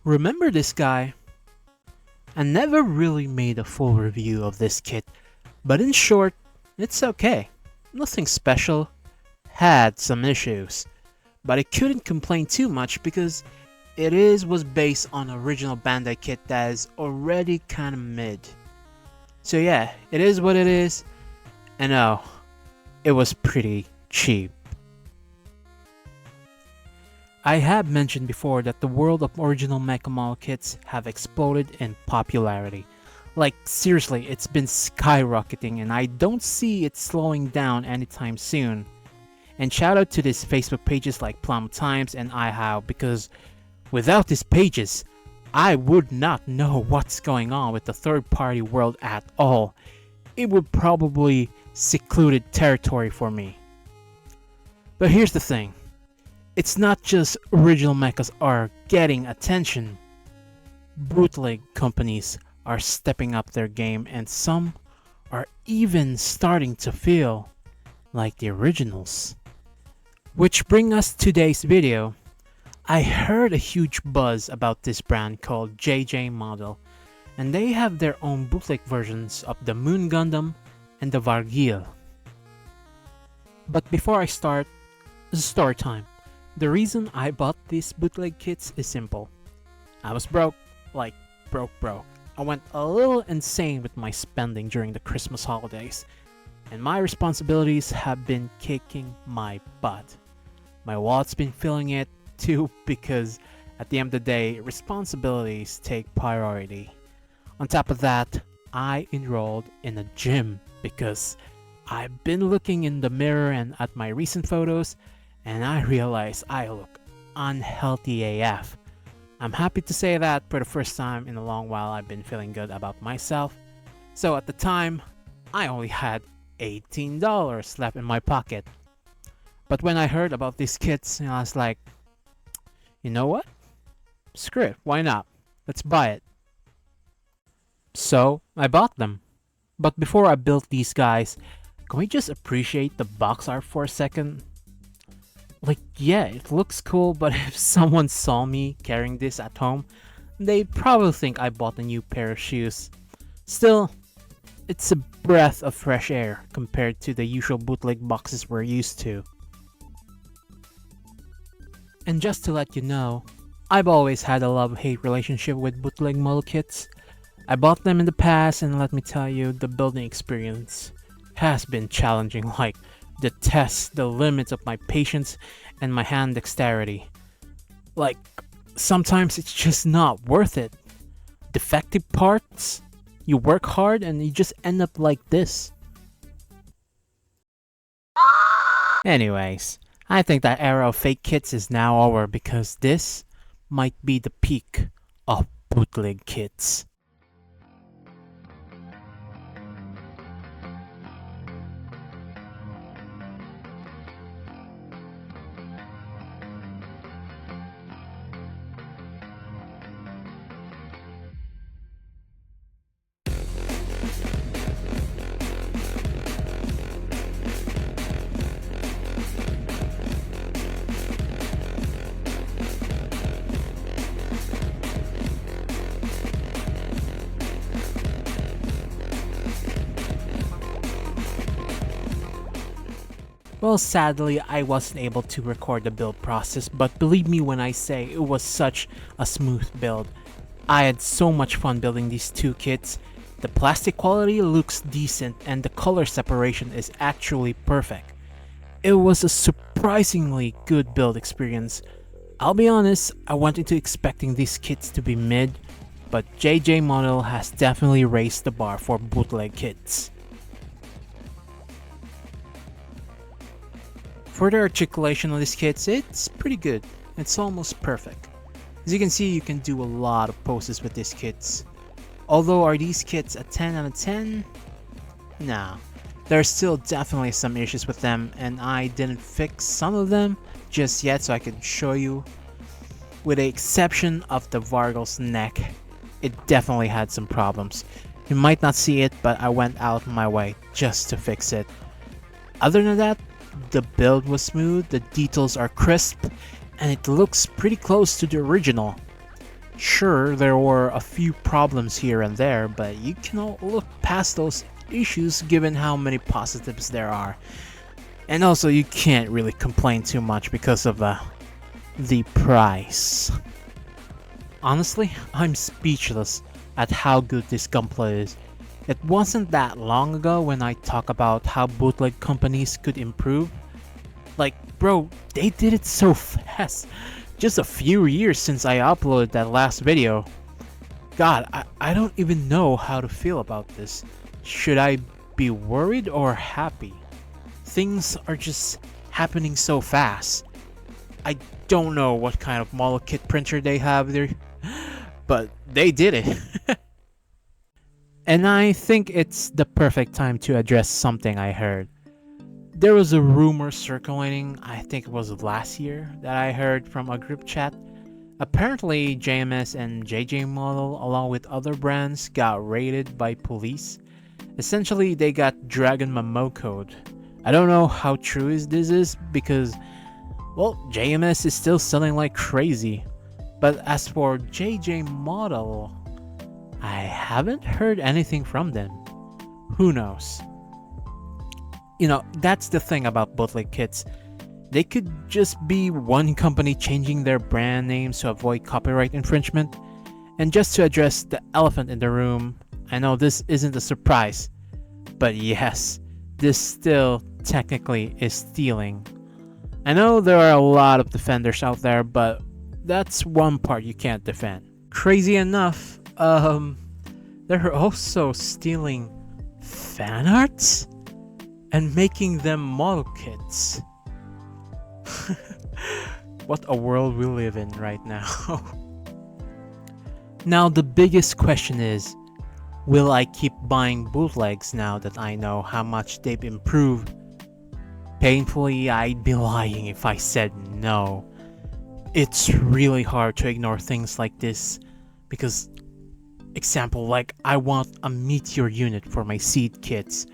Remember this guy? I never really made a full review of this kit, but in short, it's okay. Nothing special. Had some issues, but I couldn't complain too much because was based on original Bandai kit that is already kinda mid. So yeah, it is what it is, and oh, it was pretty cheap. I have mentioned before that the world of original mecha model kits have exploded in popularity. Like seriously, it's been skyrocketing and I don't see it slowing down anytime soon. And shout out to these Facebook pages like Plum Times and iHow because without these pages, I would not know what's going on with the third party world at all. It would probably secluded territory for me. But here's the thing. It's not just original mechas are getting attention. Bootleg companies are stepping up their game and some are even starting to feel like the originals. Which brings us to today's video. I heard a huge buzz about this brand called JJ Model, and they have their own bootleg versions of the Moon Gundam and the Varguil. But before I start, story time. The reason I bought these bootleg kits is simple. I was broke, like broke. I went a little insane with my spending during the Christmas holidays, and my responsibilities have been kicking my butt. My wallet's been feeling it too because at the end of the day, responsibilities take priority. On top of that, I enrolled in a gym because I've been looking in the mirror and at my recent photos and I realize I look unhealthy AF. I'm happy to say that for the first time in a long while I've been feeling good about myself. So at the time, I only had $18 left in my pocket. But when I heard about these kits, I was like, you know what? Screw it, why not? Let's buy it. So I bought them. But before I built these guys, can we just appreciate the box art for a second? Like, yeah, it looks cool, but if someone saw me carrying this at home, they'd probably think I bought a new pair of shoes. Still, it's a breath of fresh air compared to the usual bootleg boxes we're used to. And just to let you know, I've always had a love-hate relationship with bootleg model kits. I bought them in the past and let me tell you, the building experience has been challenging, like the test the limits of my patience and my hand dexterity. Like, sometimes it's just not worth it. Defective parts, you work hard and you just end up like this. Anyways, I think that era of fake kits is now over because this might be the peak of bootleg kits. Well, sadly, I wasn't able to record the build process, but believe me when I say it was such a smooth build. I had so much fun building these two kits. The plastic quality looks decent and the color separation is actually perfect. It was a surprisingly good build experience. I'll be honest, I went into expecting these kits to be mid, but JJ Model has definitely raised the bar for bootleg kits. For the articulation of these kits, it's pretty good. It's almost perfect. As you can see, you can do a lot of poses with these kits. Although are these kits a 10 out of 10? Nah. There are still definitely some issues with them and I didn't fix some of them just yet so I could show you. With the exception of the Varguil's neck, it definitely had some problems. You might not see it, but I went out of my way just to fix it. Other than that, the build was smooth, the details are crisp, and it looks pretty close to the original. Sure, there were a few problems here and there, but you cannot look past those issues given how many positives there are. And also, you can't really complain too much because of the price. Honestly, I'm speechless at how good this Gunpla is. It wasn't that long ago when I talked about how bootleg companies could improve. Like, bro, they did it so fast. Just a few years since I uploaded that last video. God, I don't even know how to feel about this. Should I be worried or happy? Things are just happening so fast. I don't know what kind of model kit printer they have there, but they did it. And I think it's the perfect time to address something I heard. There was a rumor circulating, I think it was last year, that I heard from a group chat. Apparently, JMS and JJ Model, along with other brands, got raided by police. Essentially, they got Dragon Mamo code. I don't know how true this is because, well, JMS is still selling like crazy. But as for JJ Model, I haven't heard anything from them. Who knows? You know, that's the thing about bootleg kits. They could just be one company changing their brand names to avoid copyright infringement. And just to address the elephant in the room, I know this isn't a surprise, but yes, this still technically is stealing. I know there are a lot of defenders out there, but that's one part you can't defend. Crazy enough, they're also stealing fan arts and making them model kits. What a world we live in right now. Now the biggest question is, will I keep buying bootlegs now that I know how much they've improved? Painfully, I'd be lying if I said no. It's really hard to ignore things like this because, example, like I want a meteor unit for my seed kits.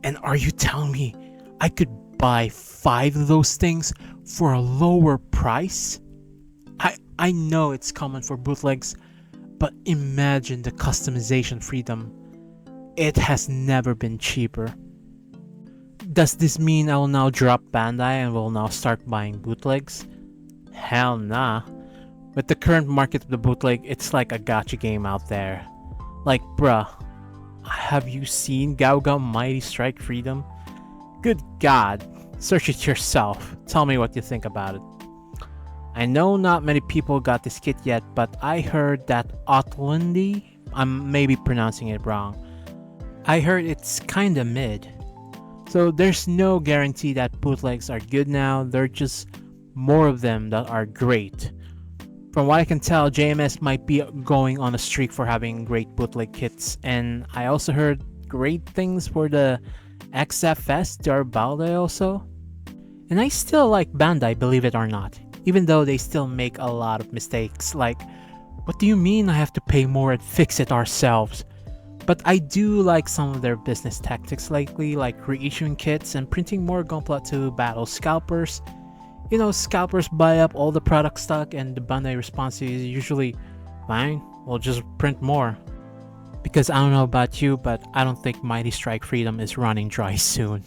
And are you telling me I could buy 5 of those things for a lower price? I know it's common for bootlegs, but imagine the customization freedom. It has never been cheaper. Does this mean I will now drop Bandai and will now start buying bootlegs? Hell nah. With the current market of the bootleg, it's like a gacha game out there. Like, bruh, have you seen Gauga Mighty Strike Freedom? Good God, search it yourself. Tell me what you think about it. I know not many people got this kit yet, but I heard that Otlundi, I'm maybe pronouncing it wrong, I heard it's kinda mid. So there's no guarantee that bootlegs are good now, they're just more of them that are great. From what I can tell, JMS might be going on a streak for having great bootleg kits, and I also heard great things for the XFS Varguil also. And I still like Bandai, believe it or not, even though they still make a lot of mistakes, like, what do you mean I have to pay more and fix it ourselves? But I do like some of their business tactics lately, like reissuing kits and printing more Gunpla to battle scalpers. You know, scalpers buy up all the product stock and the Bandai response is usually, fine, we'll just print more. Because I don't know about you, but I don't think Mighty Strike Freedom is running dry soon.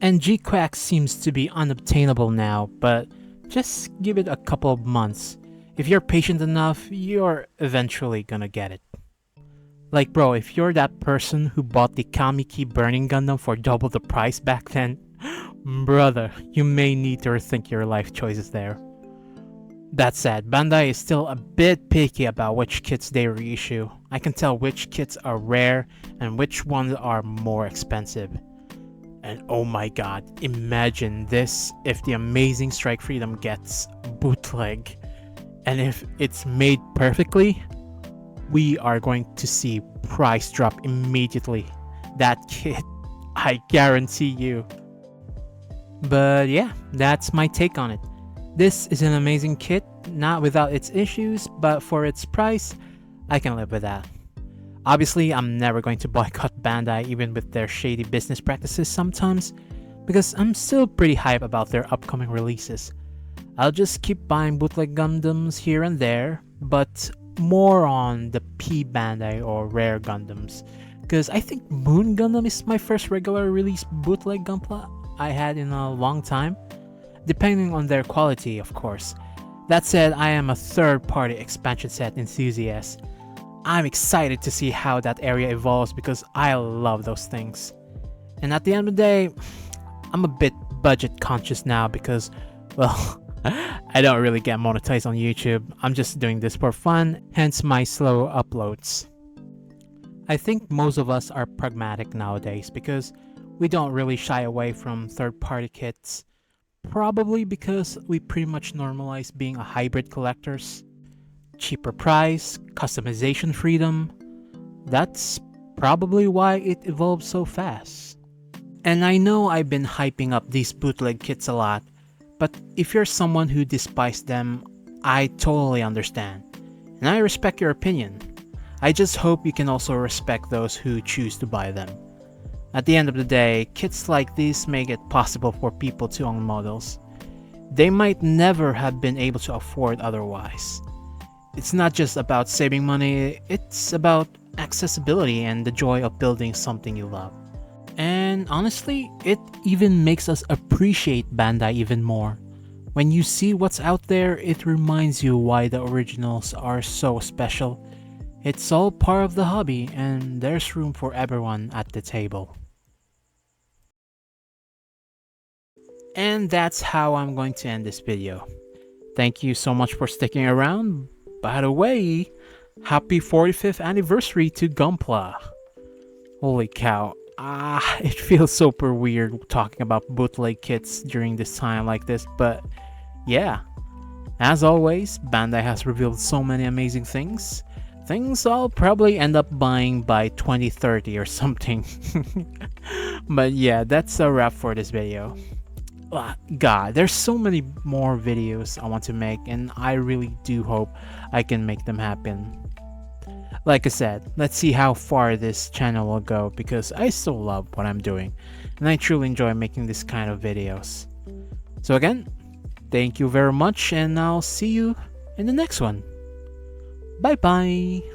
And G-Quack seems to be unobtainable now, but just give it a couple of months. If you're patient enough, you're eventually gonna get it. Like bro, if you're that person who bought the Kamiki Burning Gundam for double the price back then, brother, you may need to rethink your life choices there. That said, Bandai is still a bit picky about which kits they reissue. I can tell which kits are rare and which ones are more expensive. And oh my god, imagine this if the Amazing Strike Freedom gets bootleg. And if it's made perfectly, we are going to see price drop immediately. That kit, I guarantee you. But yeah, that's my take on it. This is an amazing kit, not without its issues, but for its price, I can live with that. Obviously, I'm never going to boycott Bandai even with their shady business practices sometimes, because I'm still pretty hype about their upcoming releases. I'll just keep buying bootleg Gundams here and there, but more on the P Bandai or rare Gundams. Because I think Moon Gundam is my first regular release bootleg Gunpla I had in a long time, depending on their quality, of course. That said, I am a third-party expansion set enthusiast. I'm excited to see how that area evolves because I love those things. And at the end of the day, I'm a bit budget conscious now because, well, I don't really get monetized on YouTube. I'm just doing this for fun, hence my slow uploads. I think most of us are pragmatic nowadays because we don't really shy away from third-party kits. Probably because we pretty much normalize being a hybrid collectors. Cheaper price, customization freedom. That's probably why it evolved so fast. And I know I've been hyping up these bootleg kits a lot, but if you're someone who despises them, I totally understand. And I respect your opinion. I just hope you can also respect those who choose to buy them. At the end of the day, kits like these make it possible for people to own models they might never have been able to afford otherwise. It's not just about saving money, it's about accessibility and the joy of building something you love. And honestly, it even makes us appreciate Bandai even more. When you see what's out there, it reminds you why the originals are so special. It's all part of the hobby, and there's room for everyone at the table. And that's how I'm going to end this video. Thank you so much for sticking around. By the way, happy 45th anniversary to Gunpla. Holy cow. It feels super weird talking about bootleg kits during this time like this, but yeah. As always, Bandai has revealed so many amazing things. Things I'll probably end up buying by 2030 or something. But yeah, that's a wrap for this video. God, there's so many more videos I want to make, and I really do hope I can make them happen. Like I said, let's see how far this channel will go because I still love what I'm doing, and I truly enjoy making this kind of videos. So again, thank you very much, and I'll see you in the next one. Bye bye!